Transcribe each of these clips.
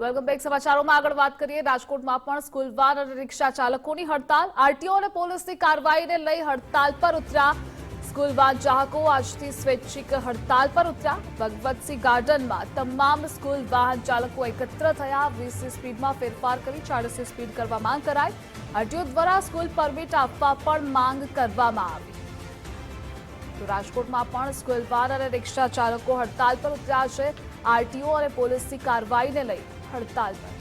Welcome back. સમાચારોમાં આગળ વાત કરીએ. રાજકોટમાં પણ સ્કૂલ વાન અને રિક્ષા ચાલકોની હડતાલ. આરટીઓ અને પોલીસની કાર્યવાહીને લઈ હડતાલ પર ઉતર્યા સ્કૂલ વાન ચાલકો. આજથી સ્વૈચ્છિક હડતાલ પર ઉતર્યા. ભગવતસિંહ ગાર્ડનમાં તમામ સ્કૂલ વાહન ચાલકો એકત્ર થયા. 20 સ્પીડમાં ફેરફાર કરી 40 સ્પીડ કરવા માંગ કરાઈ. આરટીઓ દ્વારા સ્કૂલ પરમિટ આપવા પણ માંગ કરવામાં આવી. તો રાજકોટમાં પણ સ્કૂલ વાન અને રિક્ષા ચાલકો હડતાલ પર ઉતર્યા છે. આરટીઓ અને પોલીસની કાર્યવાહીને લઈ હડતાલ પર.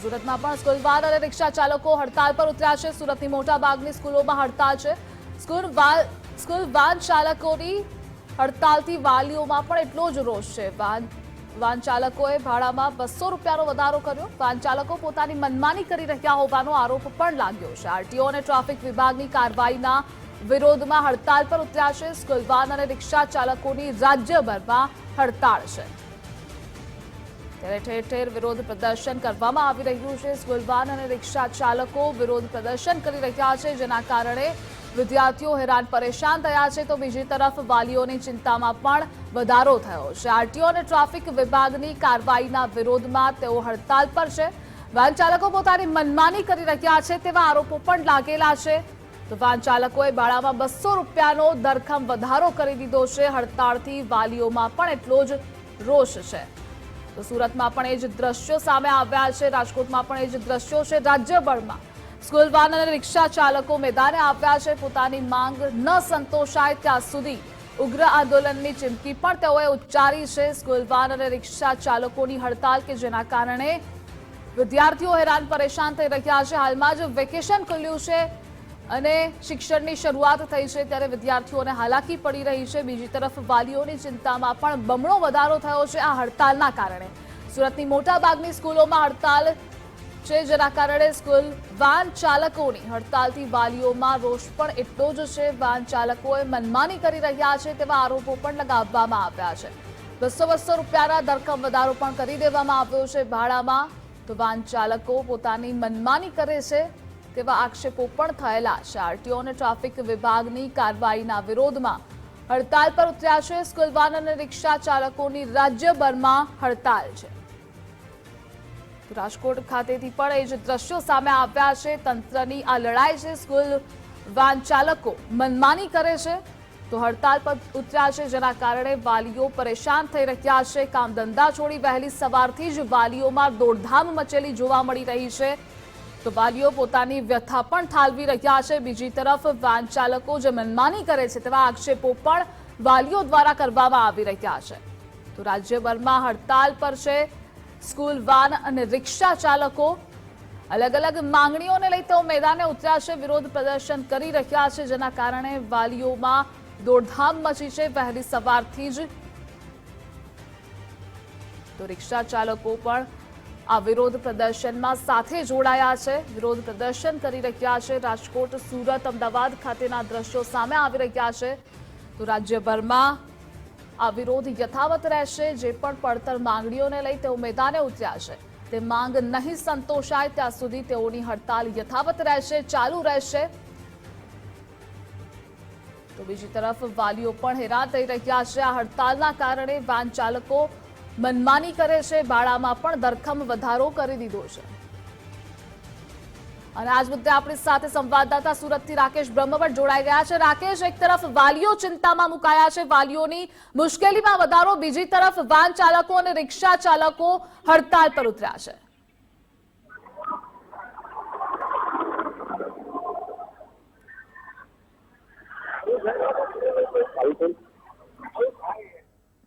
સુરતમાં પણ સ્કૂલ વાન અને રિક્ષા ચાલકો હડતાલ પર ઉતર્યા છે. સુરતની મોટાભાગની સ્કૂલોમાં હડતાલ છે. સ્કૂલ વાન ચાલકોની હડતાલથી વાલીઓમાં પણ એટલો જ રોષ છે. વાન ચાલકોએ ભાડામાં 200 રૂપિયાનો વધારો કર્યો. વાન ચાલકો પોતાની મનમાની કરી રહ્યા હોવાનો આરોપ પણ લાગ્યો છે. આરટીઓ અને ટ્રાફિક વિભાગની કાર્યવાહીના વિરોધમાં હડતાલ પર ઉતર્યા છે. સ્કૂલ વાન અને રિક્ષા ચાલકોની રાજ્યભરમાં હડતાળ છે. ત્યારે ઠેર ઠેર વિરોધ પ્રદર્શન કરવામાં આવી રહ્યું છે. સ્કૂલ વાન અને રિક્ષા ચાલકો વિરોધ પ્રદર્શન કરી રહ્યા છે, જેના કારણે વિદ્યાર્થીઓ હેરાન પરેશાન થયા છે. તો બીજી તરફ વાલીઓની ચિંતામાં પણ વધારો થયો છે. આરટીઓ અને ટ્રાફિક વિભાગની કાર્યવાહીના વિરોધમાં તેઓ હડતાલ પર છે. વાન ચાલકો પોતાની મનમાની કરી રહ્યા છે તેવા આરોપો પણ લાગેલા છે. તો વાન ચાલકોએ ભાડામાં 200 રૂપિયાનો ધરખમ વધારો કરી દીધો છે. હડતાળથી વાલીઓમાં પણ એટલો જ રોષ છે. તો સુરતમાં પણ એ જ દ્રશ્યો સામે આવ્યા છે. રાજકોટમાં પણ એ જ દ્રશ્યો છે. રાજ્યભરમાં સ્કૂલ વાન અને રિક્ષા ચાલકો મેદાને આવ્યા છે. પોતાની માંગ ન સંતોષાય ત્યાં સુધી ઉગ્ર આંદોલનની ચીમકી પણ તેઓએ ઉચ્ચારી છે. સ્કૂલ વાન અને રિક્ષા ચાલકોની હડતાલ કે જેના કારણે વિદ્યાર્થીઓ હેરાન પરેશાન થઈ રહ્યા છે. હાલમાં જ વેકેશન ખુલ્યું છે અને શિક્ષણની શરૂઆત થઈ છે, ત્યારે વિદ્યાર્થીઓને હાલાકી પડી રહી છે. બીજી તરફ વાલીઓની ચિંતામાં પણ બમણો વધારો થયો છે આ હડતાલના કારણે. સુરતની મોટાભાગની સ્કૂલોમાં હડતાલ છે, જેના કારણે સ્કૂલ વાન ચાલકોની હડતાલથી વાલીઓમાં રોષ પણ એટલો જ છે. વાન ચાલકોએ મનમાની કરી રહ્યા છે તેવા આરોપો પણ લગાવવામાં આવ્યા છે. 200 રૂપિયાના ધરખમ વધારો પણ કરી દેવામાં આવ્યો છે ભાડામાં. તો વાન ચાલકો પોતાની મનમાની કરે છે તેવા આક્ષેપો પણ થયેલા છે. આરટીઓ અને ટ્રાફિક વિભાગની કાર્યવાહીના વિરોધમાં હડતાલ પર ઉતર્યા છે. સ્કૂલ વાન અને રિક્ષા ચાલકોની રાજ્યભરમાં હડતાલ છે. રાજકોટ ખાતેથી પણ એ જ દ્રશ્યો સામે આવ્યા છે. તંત્રની આ લડાઈ છે. સ્કૂલ વાન ચાલકો મનમાની કરે છે તો હડતાલ પર ઉતર્યા છે, જેના કારણે વાલીઓ પરેશાન થઈ રહ્યા છે. કામ ધંધા છોડી વહેલી સવારથી જ વાલીઓમાં દોડધામ મચેલી જોવા મળી રહી છે. તો વાલીઓ પોતાની વ્યથા પણ ઠાલવી રહ્યા છે. બીજી તરફ વાન ચાલકો જે મનમાની કરે છે તેવા આક્ષેપો પણ વાલીઓ દ્વારા કરવામાં આવી રહ્યા છે. તો રાજ્યભરમાં હડતાલ પર છે સ્કૂલ વાન અને રિક્ષા ચાલકો. અલગ અલગ માંગણીઓને લઈ તેઓ મેદાને ઉતર્યા છે, વિરોધ પ્રદર્શન કરી રહ્યા છે, જેના કારણે વાલીઓમાં દોડધામ મચી છે વહેલી સવારથી જ. તો રિક્ષા ચાલકો પણ આ વિરોધ પ્રદર્શનમાં સાથે જોડાયા છે, વિરોધ પ્રદર્શન કરી રહ્યા છે. રાજકોટ, સુરત, અમદાવાદ ખાતેના દ્રશ્યો સામે આવી રહ્યા છે. તો રાજ્યભરમાં આ વિરોધ યથાવત રહેશે. જે પણ પડતર માંગણીઓને લઈ તેઓ મેદાને ઉતર્યા છે તે માંગ નહીં સંતોષાય ત્યાં સુધી તેઓની હડતાલ યથાવત રહેશે, ચાલુ રહેશે. તો બીજી તરફ વાલીઓ પણ હેરાન થઈ રહ્યા છે. આ હડતાલના કારણે વાન ચાલકો મનમાની કરે છે, ભાડામાં પણ ધરખમ વધારો કરી દીધો છે. અને આજ મુદ્દે આપણી સાથે સંવાદદાતા સુરતથી રાકેશ બ્રહ્મભટ્ટ જોડાઈ ગયા છે. રાકેશ, એક તરફ વાલીઓ ચિંતામાં મુકાયા છે, વાલીઓની મુશ્કેલીમાં વધારો, બીજી તરફ વાન ચાલકો અને રિક્ષા ચાલકો હડતાલ પર ઉતર્યા છે.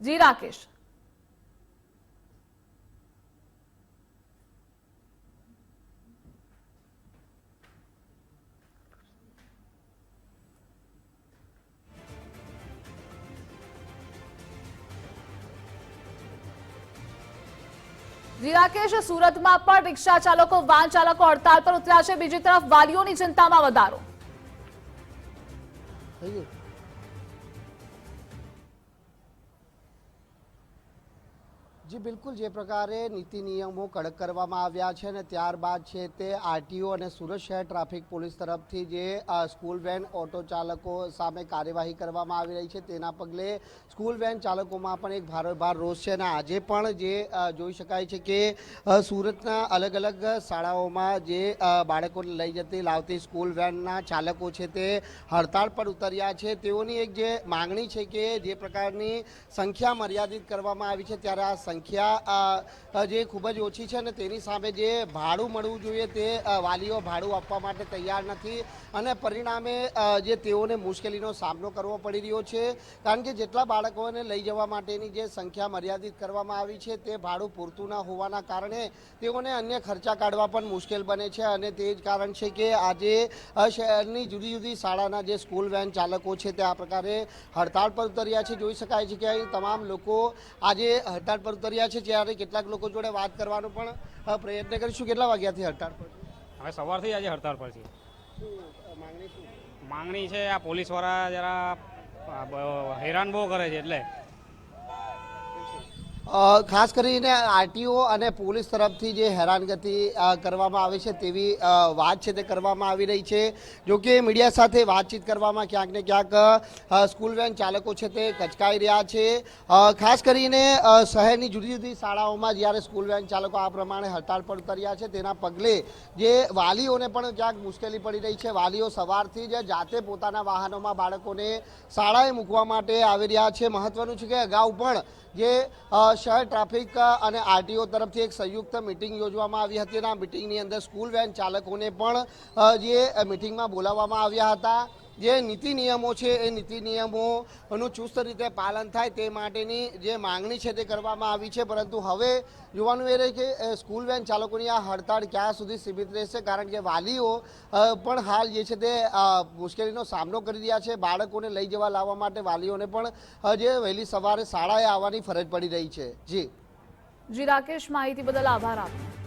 જી રાકેશ. જી રાકેશ, સુરતમાં પણ રિક્ષા ચાલકો, વાન ચાલકો હડતાલ પર ઉતર્યા છે. બીજી તરફ વાલીઓની ચિંતામાં વધારો. જી બિલકુલ, જે પ્રકારે નીતિ નિયમો કડક કરવામાં આવ્યા છે અને ત્યારબાદ છે તે આરટીઓ અને સુરત શહેર ટ્રાફિક પોલીસ તરફથી જે સ્કૂલ વેન ઓટો ચાલકો સામે કાર્યવાહી કરવામાં આવી રહી છે, તેના પગલે સ્કૂલ વેન ચાલકોમાં પણ એક ભારોભાર રોષ છે અને આજે પણ જે જોઈ શકાય છે કે સુરતના અલગ અલગ શાળાઓમાં જે બાળકોને લઈ જતી લાવતી સ્કૂલ વેનના ચાલકો છે તે હડતાળ પર ઉતર્યા છે। તેઓની એક જે માંગણી છે કે જે પ્રકારની સંખ્યા મર્યાદિત કરવામાં આવી છે, ત્યારે આ સંખ્યા જે ખૂબ જ ઓછી છે અને તેની સામે જે ભાડું મળવું જોઈએ તે વાલીઓ ભાડું આપવા માટે તૈયાર નથી અને પરિણામે જે તેઓને મુશ્કેલીનો સામનો કરવો પડી રહ્યો છે, કારણ કે જેટલા બાળકોને લઈ જવા માટેની જે સંખ્યા મર્યાદિત કરવામાં આવી છે તે ભાડું પૂરતું ન હોવાના કારણે તેઓને અન્ય ખર્ચા કાઢવા પણ મુશ્કેલ બને છે અને તે જ કારણ છે કે આજે શહેરની જુદી જુદી શાળાના જે સ્કૂલ વેન ચાલકો છે તે આ પ્રકારે હડતાળ પર ઉતર્યા છે। જોઈ શકાય છે કે અહીં તમામ લોકો આજે હડતાળ પર ઉતર્યા છે, જ્યારે કેટલાક લોકો જોડે વાત કરવાનો પણ પ્રયત્ન કરીશું। કેટલા વાગ્યાથી હડતાળ પર? હવે સવારથી આજે હડતાળ પર છે। માંગણી છે આ પોલીસવાળા જરા હેરાન બહુ કરે છે, એટલે ખાસ કરીને આરટીઓ અને પોલીસ તરફથી જે હેરાનગતિ કરવામાં આવે છે તેવી વાત છે તે કરવામાં આવી રહી છે। જો કે મીડિયા સાથે વાતચીત કરવામાં ક્યાંક ને ક્યાંક સ્કૂલ વેન ચાલકો છે તે કચકાઈ રહ્યા છે। ખાસ કરીને શહેરની જુદી જુદી શાળાઓમાં જ્યારે સ્કૂલ વેન ચાલકો આ પ્રમાણે હડતાળ પર ઉતર્યા છે તેના પગલે જે વાલીઓને પણ ક્યાંક મુશ્કેલી પડી રહી છે। વાલીઓ સવારથી જ જાતે પોતાના વાહનોમાં બાળકોને શાળાએ મૂકવા માટે આવી રહ્યા છે। મહત્વનું છે કે અગાઉ પણ જે શહેર ટ્રાફિક અને આરટીઓ તરફથી એક સંયુક્ત મિટિંગ યોજવામાં આવી હતી અને આ મિટિંગની અંદર સ્કૂલ વેન ચાલકોને પણ જે મિટિંગમાં બોલાવવામાં આવ્યા હતા। જે નીતિ નિયમો છે એ નીતિ નિયમોનું ચુસ્ત રીતે પાલન થાય તે માટેની જે માંગણી છે તે કરવામાં આવી છે, પરંતુ હવે જોવાનું એ રહે કે સ્કૂલ વેન ચાલકોની આ હડતાળ ક્યાં સુધી સીમિત રહેશે, કારણ કે વાલીઓ પણ હાલ જે છે તે મુશ્કેલીનો સામનો કરી રહ્યા છે। બાળકોને લઈ જવા લાવવા માટે વાલીઓને પણ જે વહેલી સવારે શાળાએ આવવાની ફરજ પડી રહી છે। જી રાકેશ, માહિતી બદલ આભાર આપનો।